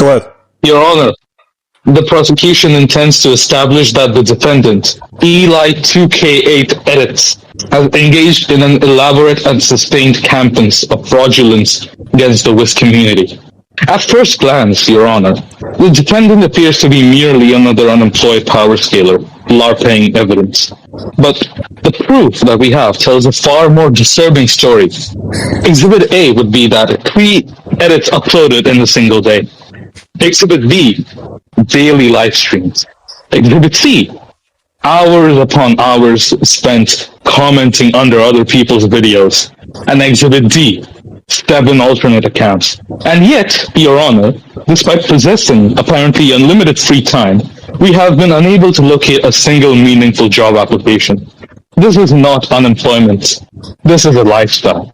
Go ahead. Your Honor, the prosecution intends to establish that the defendant, Eli 2K8 Edits, has engaged in an elaborate and sustained campaign of fraudulence against the WIS community. At first glance, Your Honor, the defendant appears to be merely another unemployed power scaler, LARPing evidence. But the proof that we have tells a far more disturbing story. Exhibit A would be that 3 edits uploaded in a single day. Exhibit B, daily live streams. Exhibit C, hours upon hours spent commenting under other people's videos. And Exhibit D, 7 alternate accounts. And yet, Your Honor, despite possessing apparently unlimited free time, we have been unable to locate a single meaningful job application. This is not unemployment. This is a lifestyle.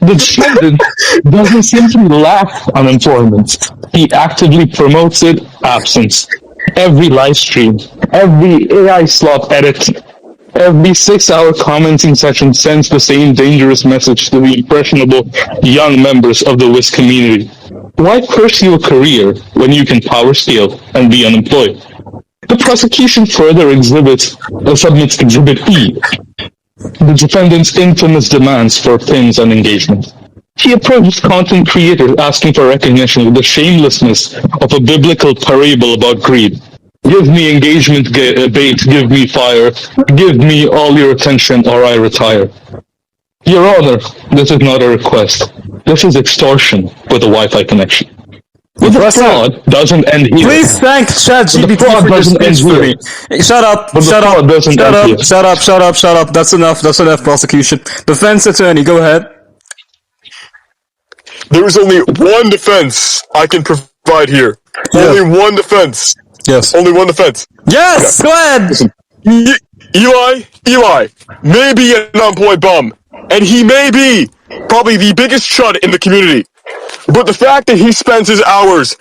The defendant doesn't simply lack unemployment. He actively promotes it, absence. Every live stream, every AI slot edit, every 6-hour commenting session sends the same dangerous message to the impressionable young members of the WIS community. Why pursue a career when you can power scale and be unemployed? The prosecution further submits Exhibit E, the defendant's infamous demands for pins and engagement. He approaches content creators asking for recognition with the shamelessness of a biblical parable about greed. Give me engagement bait, give me fire, give me all your attention or I retire. Your Honor, this is not a request. This is extortion with a Wi-Fi connection. But the fraud doesn't end here. Please thank ChatGPT for this speech for me. Shut up, shut up. That's enough, prosecution. Defense attorney, go ahead. There is only one defense I can provide here. Yeah. Only one defense. Yes. Only one defense. Yes, go ahead! Listen, Eli may be an unemployed bum, and he may be probably the biggest chud in the community. But the fact that he spends his hours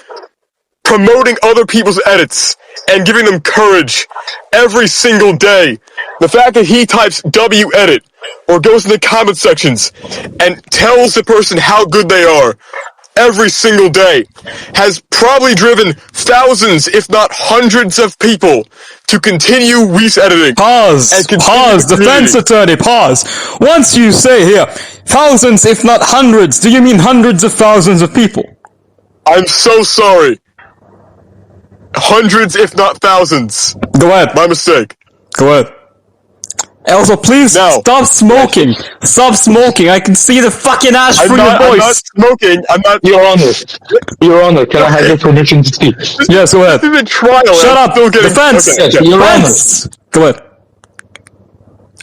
promoting other people's edits and giving them courage every single day, the fact that he types W-edit or goes in the comment sections and tells the person how good they are every single day has probably driven thousands, if not hundreds of people to continue WIS editing. Pause, defense attorney, pause. Once you say here, thousands, if not hundreds, do you mean hundreds of thousands of people? I'm so sorry. Hundreds, if not thousands. Go ahead. My mistake. Go ahead. Also, please stop smoking. Stop smoking. I can see the fucking ash through your voice. I'm not smoking. I'm not. Your Honor, can I have your permission to speak? Yes, go ahead. This is a trial. Shut up. Defense. Okay. Your Honor. Go ahead.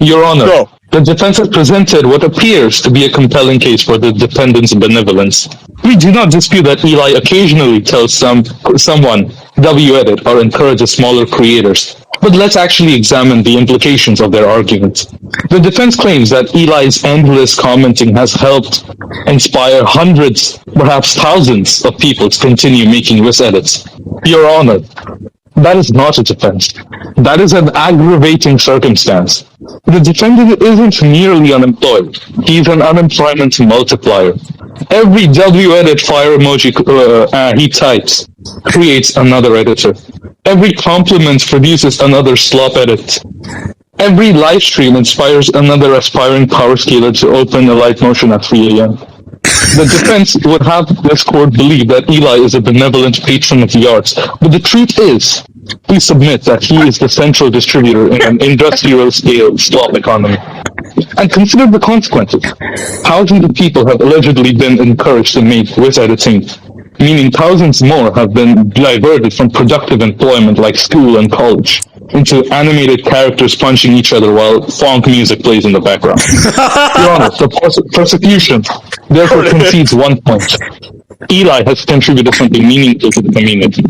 Your Honor, the defense has presented what appears to be a compelling case for the defendant's benevolence. We do not dispute that Eli occasionally tells someone W-edit or encourages smaller creators. But let's actually examine the implications of their arguments. The defense claims that Eli's endless commenting has helped inspire hundreds, perhaps thousands of people to continue making WIS edits. Your Honor, that is not a defense. That is an aggravating circumstance. The defendant isn't merely unemployed. He's an unemployment multiplier. Every W-edit fire emoji he types creates another editor. Every compliment produces another slop edit. Every live stream inspires another aspiring power scaler to open a live motion at 3 a.m. The defense would have this court believe that Eli is a benevolent patron of the arts, but the truth is, we submit that he is the central distributor in an industrial-scale slop economy. And consider the consequences. Thousands of people have allegedly been encouraged to make WIS editing, meaning thousands more have been diverted from productive employment like school and college into animated characters punching each other while funk music plays in the background. Your Honor, the prosecution therefore concedes one point. Eli has contributed something meaningful to the community.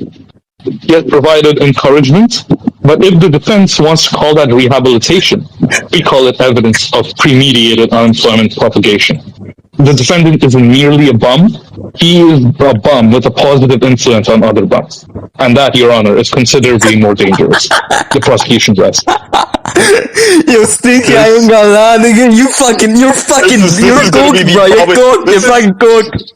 He has provided encouragement, but if the defense wants to call that rehabilitation, we call it evidence of premeditated unemployment propagation. The defendant isn't merely a bum, he is a bum with a positive influence on other bums. And that, Your Honor, is considerably more dangerous. The prosecution rests. Yo, stinky, I ain't gonna lie, nigga. You're cooked, bro. You're fucking cooked.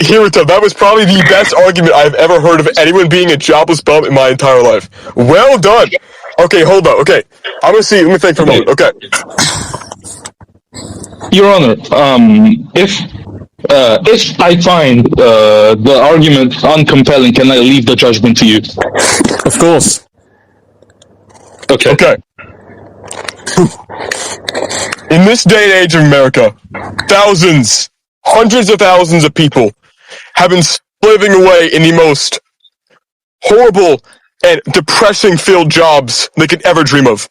Hiruto, that was probably the best argument I've ever heard of anyone being a jobless bum in my entire life. Well done. Okay, hold on. Okay, let me think for a moment. Okay. Your Honor, if I find the argument uncompelling, can I leave the judgment to you? Of course. Okay. Okay. In this day and age of America, thousands, hundreds of thousands of people have been slaving away in the most horrible and depressing-filled jobs they could ever dream of.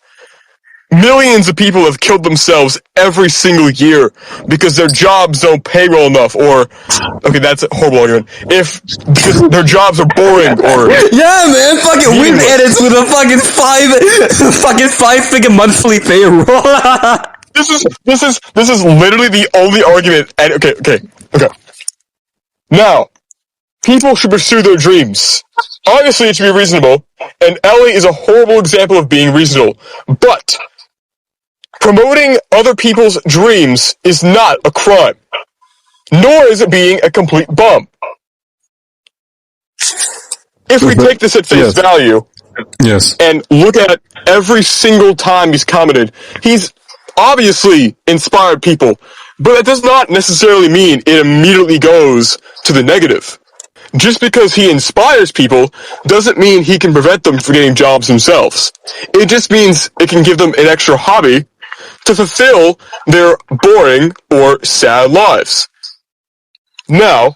Millions of people have killed themselves every single year because their jobs don't pay well enough, or okay, that's a horrible argument. Because their jobs are boring, or yeah, man, fucking win edits with a fucking five-figure monthly payroll. This is literally the only argument. And okay. Now, people should pursue their dreams. Obviously, it should be reasonable, and Ellie is a horrible example of being reasonable. But promoting other people's dreams is not a crime, nor is it being a complete bum. If we take this at face value, and look at every single time he's commented, he's obviously inspired people, but that does not necessarily mean it immediately goes to the negative. Just because he inspires people doesn't mean he can prevent them from getting jobs themselves. It just means it can give them an extra hobby to fulfill their boring or sad lives. Now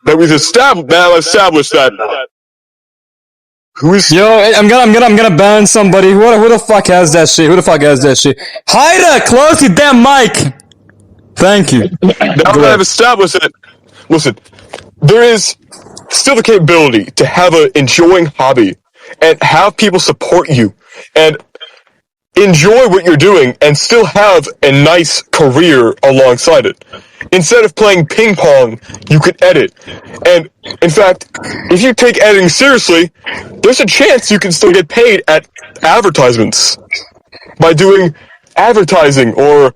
that we've established that, who is? Yo, I'm gonna ban somebody. Who the fuck has that shit? Haida, close your damn mic. Thank you. Now that I've established it, listen, there is still the capability to have an enjoying hobby and have people support you and enjoy what you're doing and still have a nice career alongside it. Instead of playing ping pong, you could edit. And, in fact, if you take editing seriously, there's a chance you can still get paid at advertisements by doing advertising or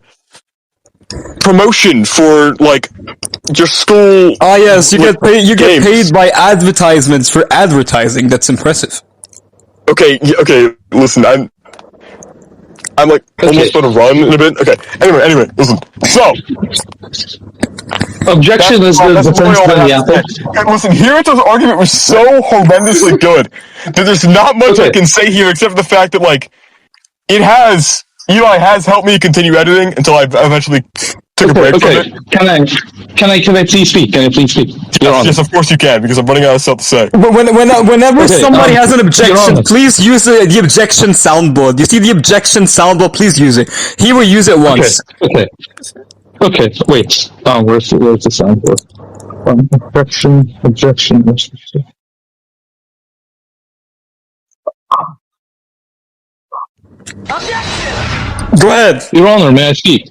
promotion for, like, your school. Oh yes, you get paid by advertisements for advertising. That's impressive. Okay, listen, I'm like almost about to run in a bit. Okay, anyway, listen. So, objection is the defense of the apple. Okay, listen, Hiruto's argument was so horrendously good that there's not much I can say here except for the fact that, like, Eli has helped me continue editing until I eventually took a break from it. Can I please speak? Yes, of course you can, because I'm running out of stuff to say. But whenever somebody has an objection, please use the objection soundboard. You see the objection soundboard, please use it. He will use it once. Okay, wait. Where's the soundboard? Objection. Go ahead. Your Honor, may I speak?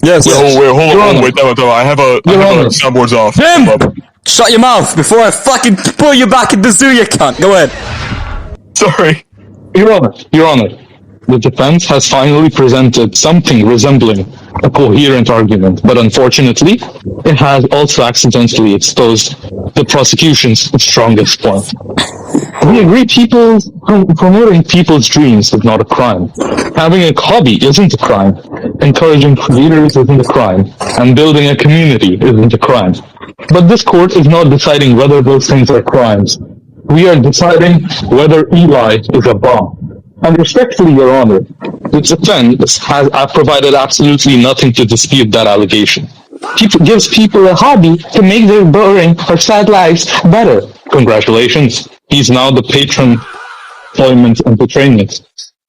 Yes. Hold on. Wait, I have a soundboard's off. Jim! Shut your mouth before I fucking pull you back in the zoo, you cunt. Go ahead. Sorry. Your Honor, the defense has finally presented something resembling a coherent argument, but unfortunately, it has also accidentally exposed the prosecution's strongest point. We agree promoting people's dreams is not a crime. Having a hobby isn't a crime. Encouraging creators isn't a crime. And building a community isn't a crime. But this court is not deciding whether those things are crimes. We are deciding whether Eli is a bum. And respectfully, Your Honor, the defense has provided absolutely nothing to dispute that allegation. Gives people a hobby to make their boring or sad lives better. Congratulations. He's now the patron employment entertainment.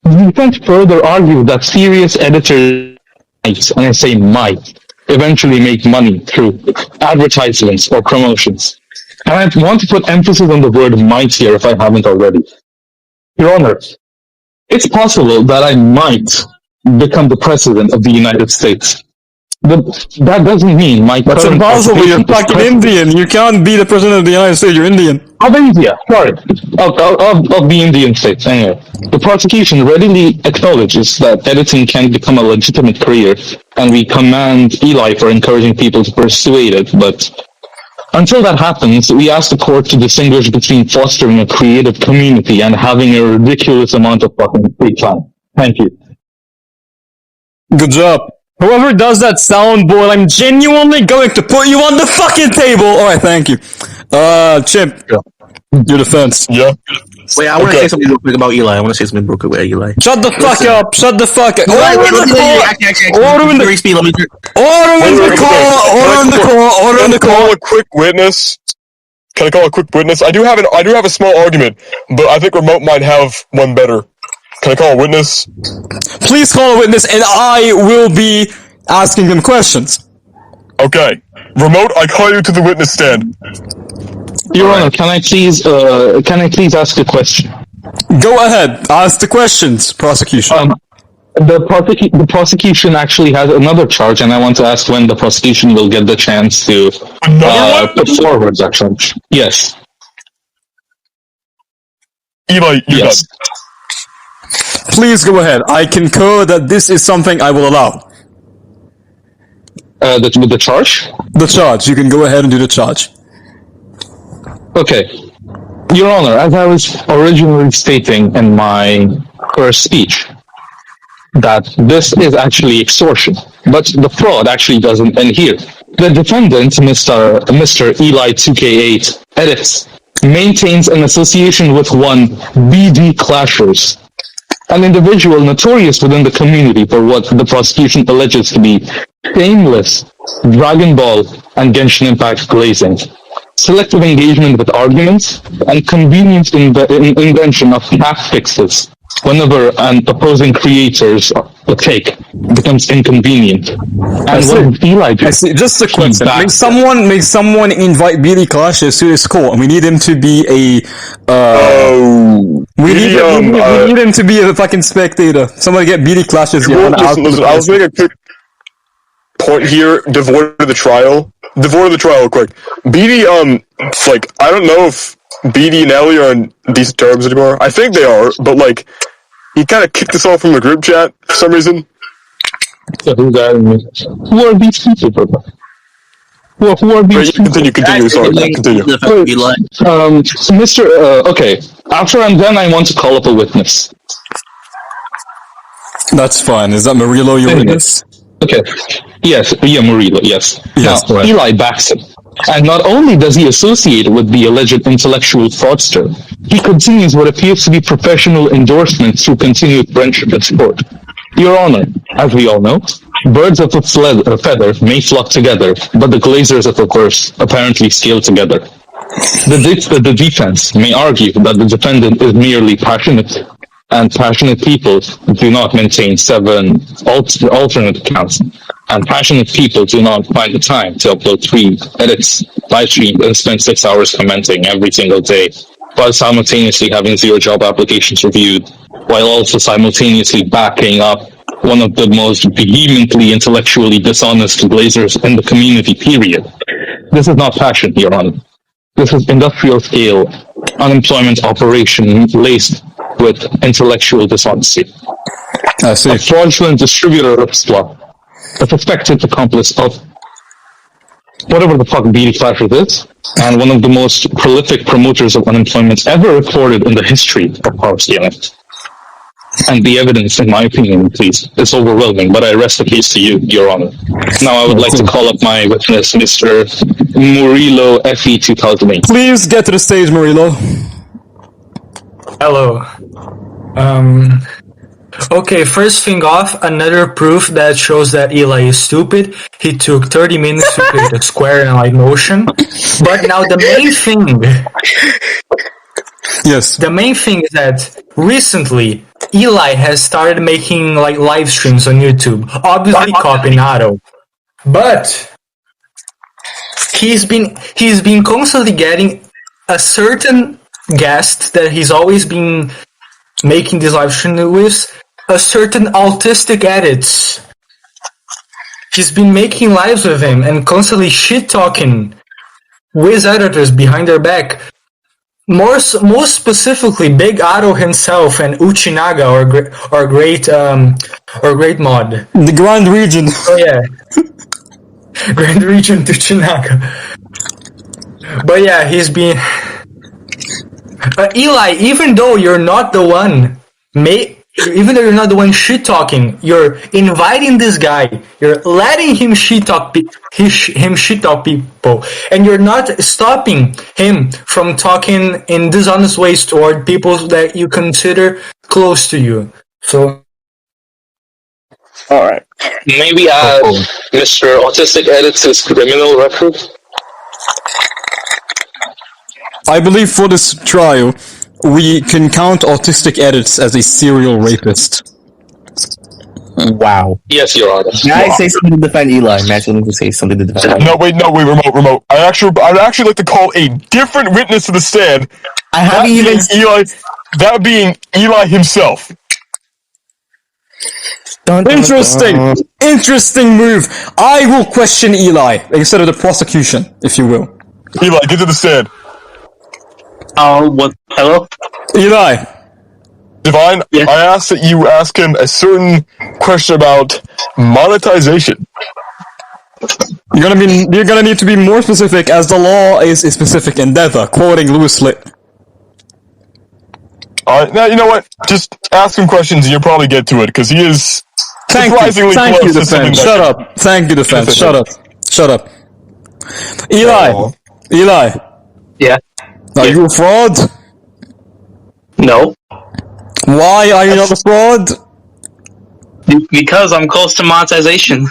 The defense further argued that serious editors might, and I say might, eventually make money through advertisements or promotions. And I want to put emphasis on the word might here if I haven't already. Your Honor, it's possible that I might become the president of the United States. But that doesn't mean my That's impossible, you're fucking Indian. You can't be the president of the United States, you're Indian. Of India, sorry. Of the Indian states, anyway. The prosecution readily acknowledges that editing can become a legitimate career, and we commend Eli for encouraging people to persuade it, but until that happens, we ask the court to distinguish between fostering a creative community and having a ridiculous amount of fucking free time. Thank you. Good job. Whoever does that soundboard, I'm genuinely going to put you on the fucking table! Alright, thank you. Chimp. Yeah. Your defense. Yeah. Wait, I want to say something real quick about Eli. Eli. Shut the fuck up! Shut the fuck up! Order in the Call a quick witness. Can I call a quick witness? I do have a small argument, but I think Remote might have one better. Can I call a witness? Please call a witness, and I will be asking them questions. Okay. Remote, I call you to the witness stand. Your Honor, can I please ask a question? Go ahead, ask the questions, prosecution. The prosecution actually has another charge, and I want to ask when the prosecution will get the chance to put forward that charge. Yes. Eli, you're done. Please go ahead. I concur that this is something I will allow. The charge? The charge. You can go ahead and do the charge. Okay. Your Honor, as I was originally stating in my first speech, that this is actually extortion, but the fraud actually doesn't end here. The defendant, Mr. Eli 2K8 Edits, maintains an association with one BD Clashers, an individual notorious within the community for what the prosecution alleges to be shameless Dragon Ball and Genshin Impact glazing, selective engagement with arguments, and convenient invention of cap fixes whenever an opposing creator's take becomes inconvenient. And what Eli did, just a question. Make someone invite Billy Clashes to his court, and we need him to be a we need him to be a fucking spectator. Somebody get Billy Clashes. Listen, I was making a quick point here, devoid of the trial, real quick. BD, like, I don't know if BD and Ellie are on decent terms anymore. I think they are, but, like, he kind of kicked us all from the group chat for some reason. Who are these people, brother? Who are these people? Continue, sorry, continue. Okay, after I'm done, I want to call up a witness. That's fine. Is that Murillo your witness? Okay. Yes, Murillo, yes. Yes, now, right. Eli backs him. And not only does he associate with the alleged intellectual fraudster, he continues what appears to be professional endorsement through continued friendship and support. Your Honor, as we all know, birds of a feather may flock together, but the glazers of a curse apparently scale together. The defense may argue that the defendant is merely passionate, and passionate people do not maintain 7 alternate accounts, and passionate people do not find the time to upload 3 edits, live stream, and spend 6 hours commenting every single day, while simultaneously having 0 job applications reviewed, while also simultaneously backing up one of the most vehemently intellectually dishonest glazers in the community, period. This is not passion, Your Honor. This is industrial scale unemployment operation laced with intellectual dishonesty. I see. A fraudulent distributor of SPLA, a suspected accomplice of whatever the fuck BD Clashes is, and one of the most prolific promoters of unemployment ever recorded in the history of power scaling. And the evidence, in my opinion, please, is overwhelming, but I rest the case to you, Your Honor. Now I would like to call up my witness, Mr. Murillo FE 2008. Please get to the stage, Murillo. Hello. Okay, first thing off, another proof that shows that Eli is stupid. He took 30 minutes to create a square in like Notion. But now the main thing... Yes. The main thing is that recently, Eli has started making like live streams on YouTube. Obviously copying Nato. But he's been constantly getting a certain guest that he's always been making this live stream with, a certain autistic edits. He's been making lives with him and constantly shit talking with editors behind their back. most specifically, Big Otto himself and Uchinaga or Great Mod. The Grand Region. Oh yeah, Grand Region Uchinaga. But yeah, he's been Eli. Even though you're not the one, even though you're not the one shit talking, you're inviting this guy. You're letting him shit talk people, and you're not stopping him from talking in dishonest ways toward people that you consider close to you. So, All right. Maybe add Mr. Autistic Edits his criminal record. I believe for this trial, we can count Autistic Edits as a serial rapist. Wow. Yes, Your Honor. May I say something to defend Eli? May I say something to defend Eli? No, wait, remote. I'd actually like to call a different witness to the stand. I haven't even... That being Eli himself. Interesting move. I will question Eli instead of the prosecution, if you will. Eli, get to the stand. What? Hello? Eli. Divine, Yeah. I ask that you ask him a certain question about monetization. You're gonna need to be more specific, as the law is a specific endeavor, quoting Lewis Litt. Alright, now you know what? Just ask him questions and you'll probably get to it, because he is surprisingly Thank close you, to something defense. that- Shut up. Thank you, defense. Shut up. Eli. Oh. Eli. Yeah. Are you a fraud? No. Why are you not a fraud? Because I'm close to monetization.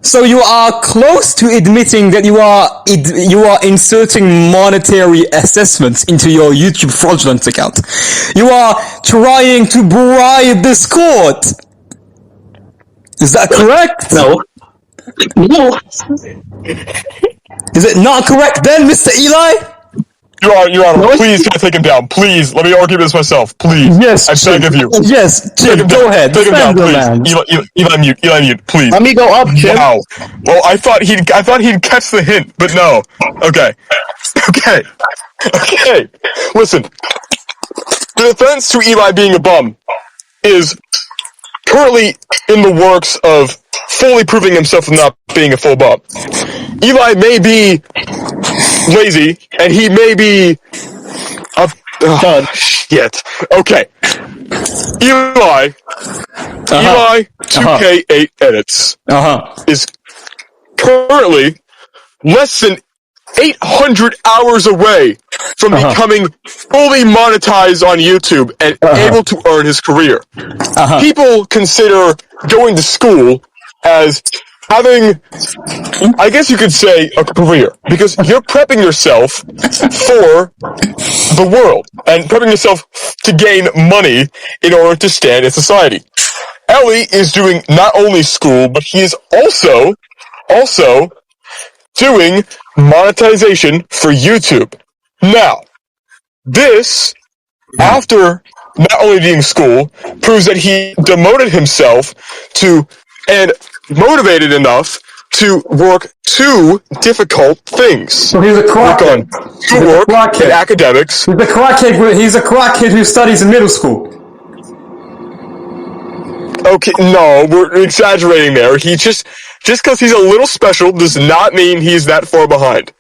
So you are close to admitting that you are inserting monetary assessments into your YouTube fraudulent account. You are trying to bribe this court. Is that correct? No. No. Is it not correct then, Mr. Eli? Your Honor, please can I take him down? Please, let me argue this myself. Please. Yes, I beg of you. Yes, Chip, go ahead. Take him down, Defend the please. man. Eli mute, please. Let me go up, Chip. Wow. Well, I thought he'd catch the hint, but no. Okay. Listen. The defense to Eli being a bum is currently in the works of fully proving himself of not being a full bum. Eli may be lazy, and he may be shit. Okay. Eli 2K8 edits is currently less than 800 hours away from becoming fully monetized on YouTube and able to earn his career. People consider going to school as having, I guess you could say, a career, because you're prepping yourself for the world and prepping yourself to gain money in order to stand in society. Ellie is doing not only school, but he is also doing monetization for YouTube. Now, this, after not only being school, proves that he demoted himself to and motivated enough to work two difficult things. So he's a crackhead. Work in academics. He's a crackhead who studies in middle school. Okay, no, we're exaggerating there. He just because he's a little special does not mean he's that far behind.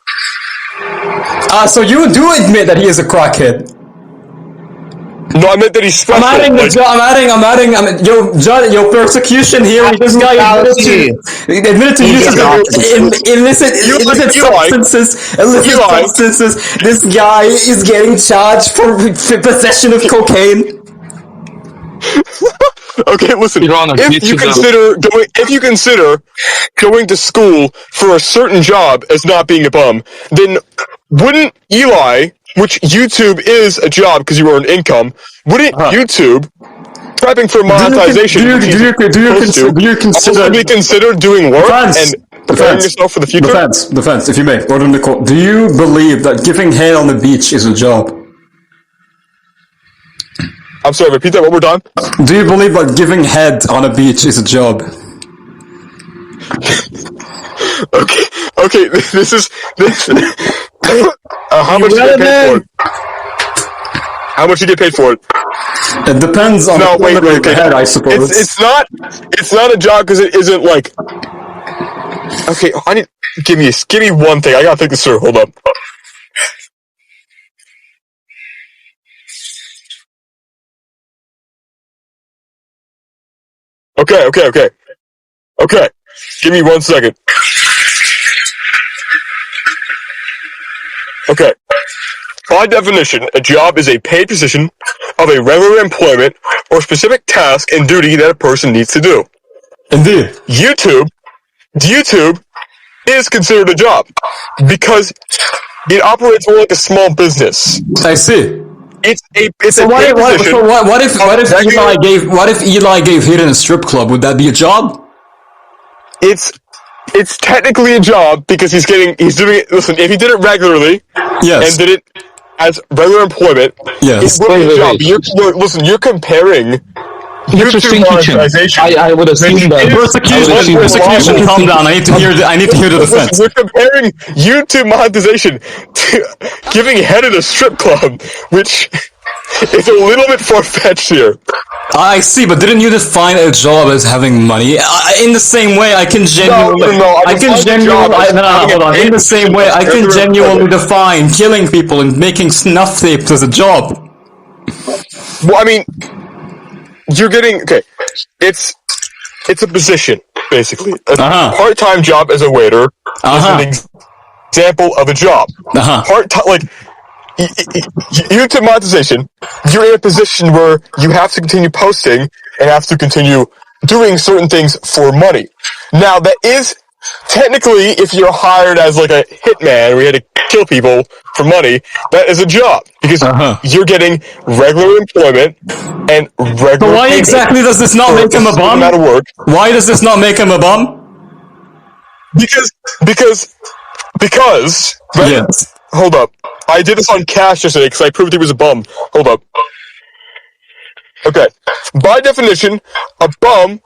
So you do admit that he is a crackhead? No, I meant that he's special. I'm adding, your persecution here, this guy admitted to using illicit substances. This guy is getting charged for possession of cocaine. Okay, listen. If you consider going to school for a certain job as not being a bum, then wouldn't Eli, which YouTube is a job because you earn income, wouldn't YouTube prepping for monetization do you consider also be considered doing work and preparing yourself for the future? Defense, if you may, order in the court. Do you believe that giving head on the beach is a job? I'm sorry, repeat that one more time. Do you believe that giving head on a beach is a job? Okay, this How much do you get paid for it? How much do you get paid for it? It depends on No, the wait, okay. okay. Head, I suppose. It's not a job because it isn't like. Okay, give me one thing. I gotta think this through. Hold up. Okay. Give me 1 second. Okay. By definition, a job is a paid position of a regular employment or specific task and duty that a person needs to do. Indeed. YouTube is considered a job because it operates more like a small business. I see. It's a So paid position. So what if Eli gave Hidden a strip club? Would that be a job? It's technically a job because he's doing it. Listen, if he did it regularly, Yes. and did it as regular employment, Yes. it would be a job. You're comparing YouTube monetization. I would assume that. Persecution. Calm down. I need to hear the defense. We're comparing YouTube monetization to giving head at a strip club, which is a little bit far-fetched here. I see, but didn't you define a job as having money? In the same way, I can genuinely. No. Hold on. In the same way, I can genuinely define killing people and making snuff tapes as a job. Well, I mean, you're getting okay. It's a position basically. A part-time job as a waiter is an example of a job. Part-time, like. YouTube monetization, you're in a position where you have to continue posting and have to continue doing certain things for money. Now, that is technically, if you're hired as like a hitman, where you had to kill people for money, that is a job because you're getting regular employment and regular. But why exactly does this not make him a bum? Amount of work. Why does this not make him a bum? Because. Right? Yes. Hold up. I did this on Cash yesterday because I proved he was a bum. Hold up. Okay. By definition, a bum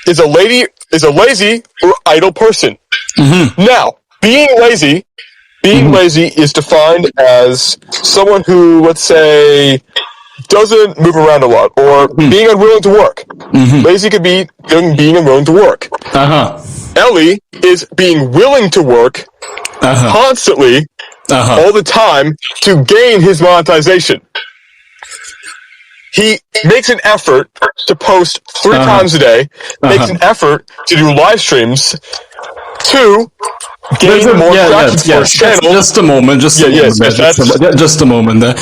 is a lazy or idle person. Now, being lazy is defined as someone who, let's say, doesn't move around a lot, or being unwilling to work. Lazy could be being unwilling to work. Ellie is being willing to work constantly, all the time, to gain his monetization. He makes an effort to post 3 times a day, makes an effort to do live streams, to gain more traffic for his channel. Just a moment. Just a moment there.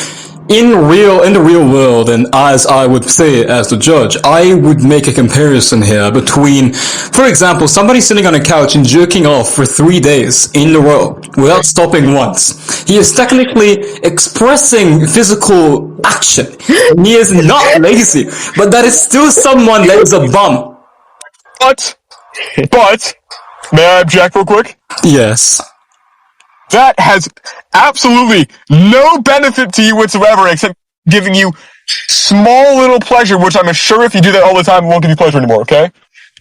In the real world, and as I would say as the judge, I would make a comparison here between, for example, somebody sitting on a couch and jerking off for 3 days in a row without stopping once. He is technically expressing physical action. He is not lazy, but that is still someone that is a bum. But, may I object real quick? Yes. That has absolutely no benefit to you whatsoever, except giving you small little pleasure, which I'm sure if you do that all the time, it won't give you pleasure anymore, okay?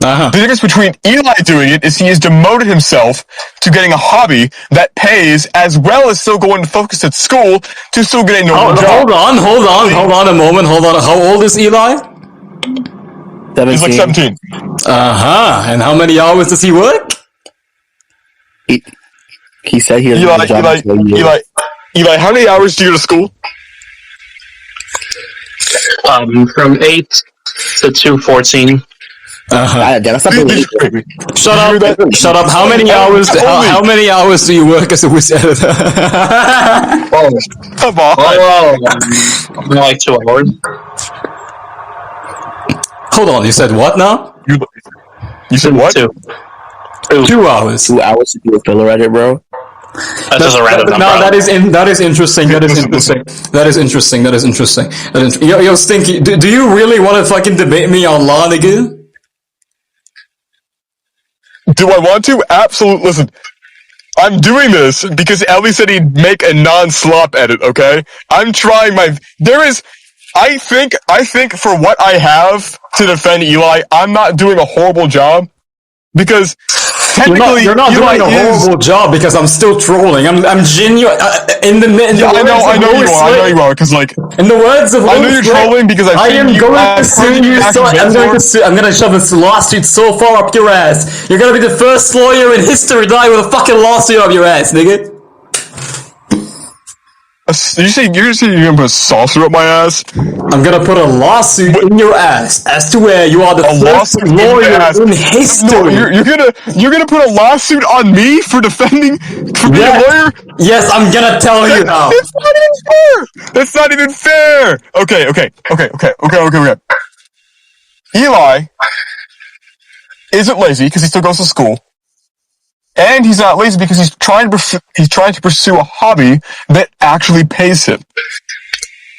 The difference between Eli doing it is he has demoted himself to getting a hobby that pays, as well as still going to focus at school to still get a normal job. Hold on a moment. How old is Eli? 17. He's like 17. And how many hours does he work? He said he has a job. Eli, how many hours do you go to school? From 8 to 2:14. That's not Shut up. How many hours? How many hours do you work as a whiz editor? Come on. Like 2 hours. Hold on. You said what now? You said what? 2. 2 hours. 2 hours to do a filler edit, bro. That's just a random number. No, that is interesting. That is interesting. Yo, Stinky, do you really want to fucking debate me on law again? Do I want to? Absolutely. Listen, I'm doing this because Ellie said he'd make a non-slop edit, okay? I'm trying my... I think for what I have to defend Eli, I'm not doing a horrible job because technically, You're not Eli doing a horrible job because I'm still trolling. I'm genuine. I know you are, because like, in the words of I know you're trolling because I am going to sue you. I'm going to shove this lawsuit so far up your ass. You're going to be the first lawyer in history to die with a fucking lawsuit up your ass, nigga. You're gonna put a saucer up my ass? I'm gonna put a lawsuit in your ass as to where you are the first lawyer in history. No, you're gonna put a lawsuit on me for defending for being a lawyer? Yes, I'm gonna tell you how. That's not even fair. That's not even fair. Okay. Eli isn't lazy because he still goes to school. And he's not lazy because he's trying to pursue a hobby that actually pays him.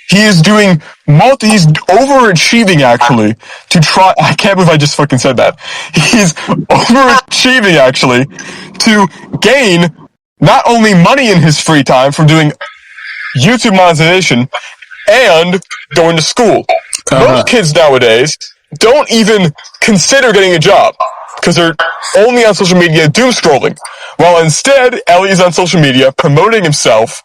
He is doing he's overachieving actually to try. I can't believe I just fucking said that. He's overachieving actually to gain not only money in his free time from doing YouTube monetization and going to school. Most kids nowadays don't even consider getting a job because they're only on social media doom scrolling. While instead, Ellie is on social media promoting himself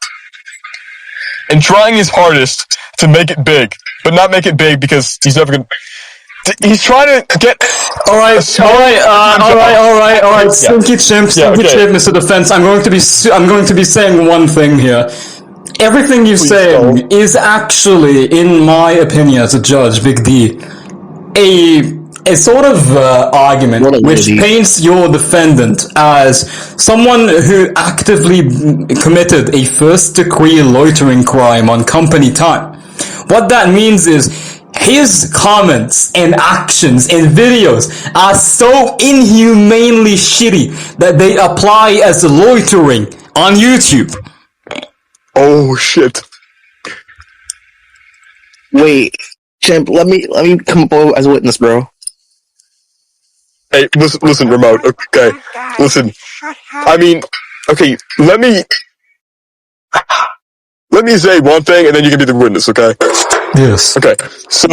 and trying his hardest to make it big, but not make it big because he's never gonna. He's trying to get. All right. Stinky chimp, Mr. Defense. I'm going to be saying one thing here. Everything you say is actually, in my opinion as a judge, Big D, a sort of argument which paints your defendant as someone who actively committed a first-degree loitering crime on company time. What that means is his comments and actions and videos are so inhumanely shitty that they apply as loitering on YouTube. Oh shit! Wait, Chimp, let me come up as a witness, bro. Hey, listen, remote. Okay, listen. I mean, okay. Let me say one thing, and then you can be the witness. Okay. Yes. Okay. So,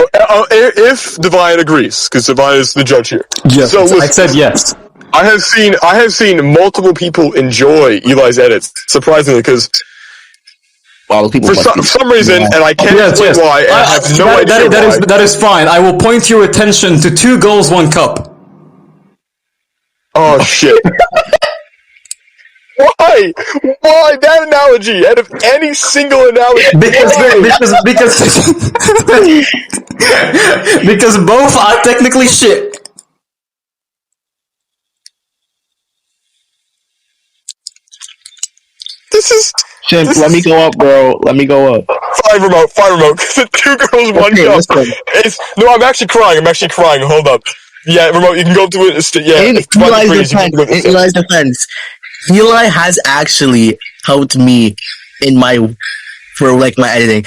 if Divine agrees, because Divine is the judge here. Yes. So listen, I said yes. I have seen multiple people enjoy Eli's edits, surprisingly, because for some reason, and I can't explain why, and I have no idea why. That is fine. I will point your attention to 2 goals, 1 cup. Oh shit! Why? Why that analogy? Out of any single analogy? Because both are technically shit. This is. Chimp, let me go up, bro. Let me go up. Fine remote. 2 girls, 1 cup. No, I'm actually crying. Hold up. Yeah, remote. You can go to it. Yeah. In Eli's defense, Eli has actually helped me for my editing.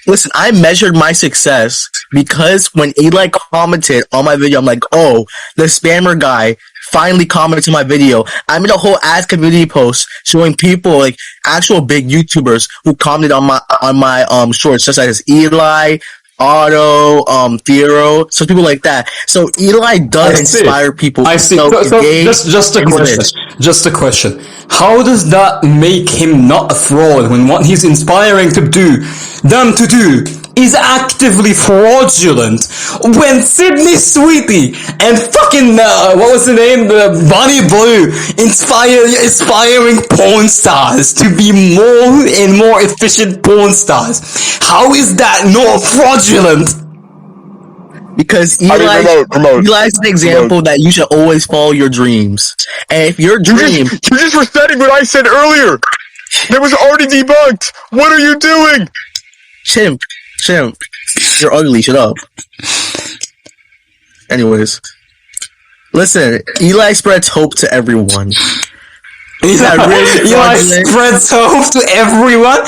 Listen, I measured my success because when Eli commented on my video, I'm like, oh, the spammer guy finally commented on my video. I made a whole ass community post showing people, like actual big YouTubers who commented on my shorts, such as Eli, Otto, Theoro, so people like that. So Eli does inspire people. I see. So just a question. How does that make him not a fraud when what he's inspiring them to do is actively fraudulent? When Sydney Sweetie and fucking what was the name, Bonnie Blue, inspiring porn stars to be more and more efficient porn stars. How is that not fraudulent? Because Eli's an example that you should always follow your dreams. And if your dream... You're just resetting what I said earlier! That was already debunked! What are you doing? Chimp. You're ugly, shut up. Anyways. Listen, Eli spreads hope to everyone. Eli spreads hope to everyone?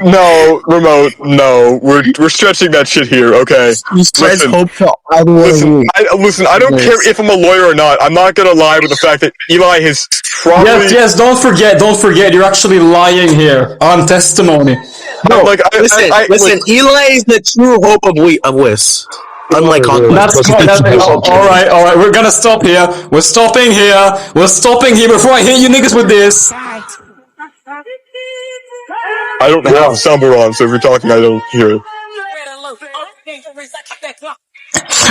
No, remote, no. We're stretching that shit here, okay? He spreads hope to everyone. Listen, I don't care if I'm a lawyer or not. I'm not gonna lie with the fact that Eli has probably... Yes, don't forget, you're actually lying here on testimony. No, listen, Eli is the true hope of WIS. Unlike That's alright, alright, we're gonna stop here. We're stopping here. We're stopping here before I hit you niggas with this. I don't have soundboard on, so if you're talking, I don't hear it.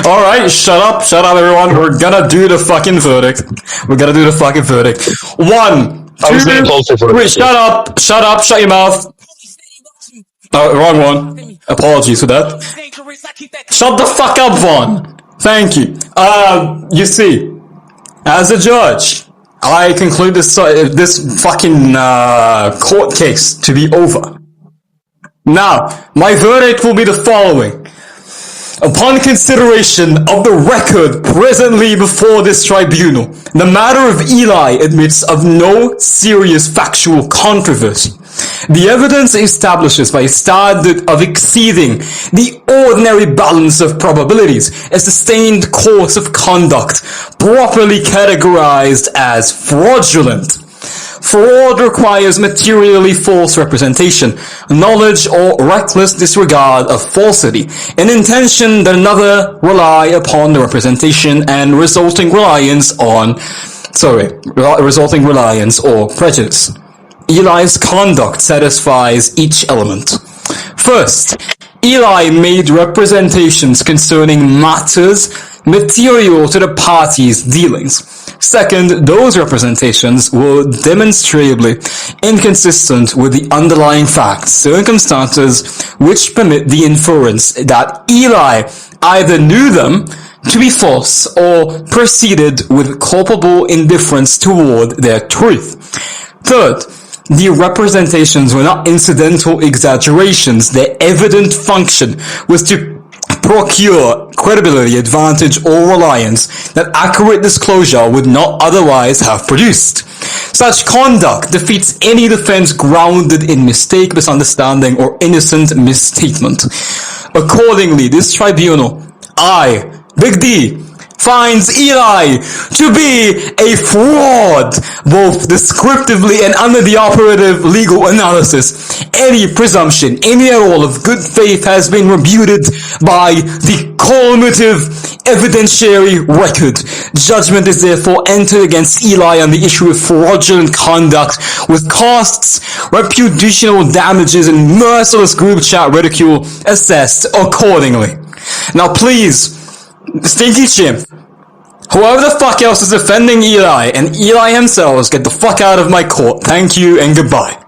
Alright, shut up, everyone. We're gonna do the fucking verdict. We're gonna do the fucking verdict. 1, 2, 3, shut your mouth. Oh, wrong one. Apologies for that. Shut the fuck up, Vaughn. Thank you. You see, as a judge, I conclude this fucking court case to be over. Now, my verdict will be the following. Upon consideration of the record presently before this tribunal, the matter of Eli admits of no serious factual controversy. The evidence establishes by a standard of exceeding the ordinary balance of probabilities a sustained course of conduct properly categorized as fraudulent. Fraud requires materially false representation, knowledge or reckless disregard of falsity, an intention that another rely upon the representation and resulting reliance or prejudice. Eli's conduct satisfies each element. First, Eli made representations concerning matters material to the parties' dealings. Second, those representations were demonstrably inconsistent with the underlying facts, circumstances which permit the inference that Eli either knew them to be false or proceeded with culpable indifference toward their truth. Third, the representations were not incidental exaggerations. Their evident function was to procure credibility, advantage, or reliance that accurate disclosure would not otherwise have produced. Such conduct defeats any defense grounded in mistake, misunderstanding, or innocent misstatement. Accordingly, this tribunal, Big D, finds Eli to be a fraud, both descriptively and under the operative legal analysis. Any presumption, any at all, of good faith has been rebuted by the cumulative evidentiary record. Judgment is therefore entered against Eli on the issue of fraudulent conduct, with costs, reputational damages, and merciless group chat ridicule assessed accordingly. Now please, Stinky Chimp, whoever the fuck else is defending Eli, and Eli himself, get the fuck out of my court. Thank you and goodbye.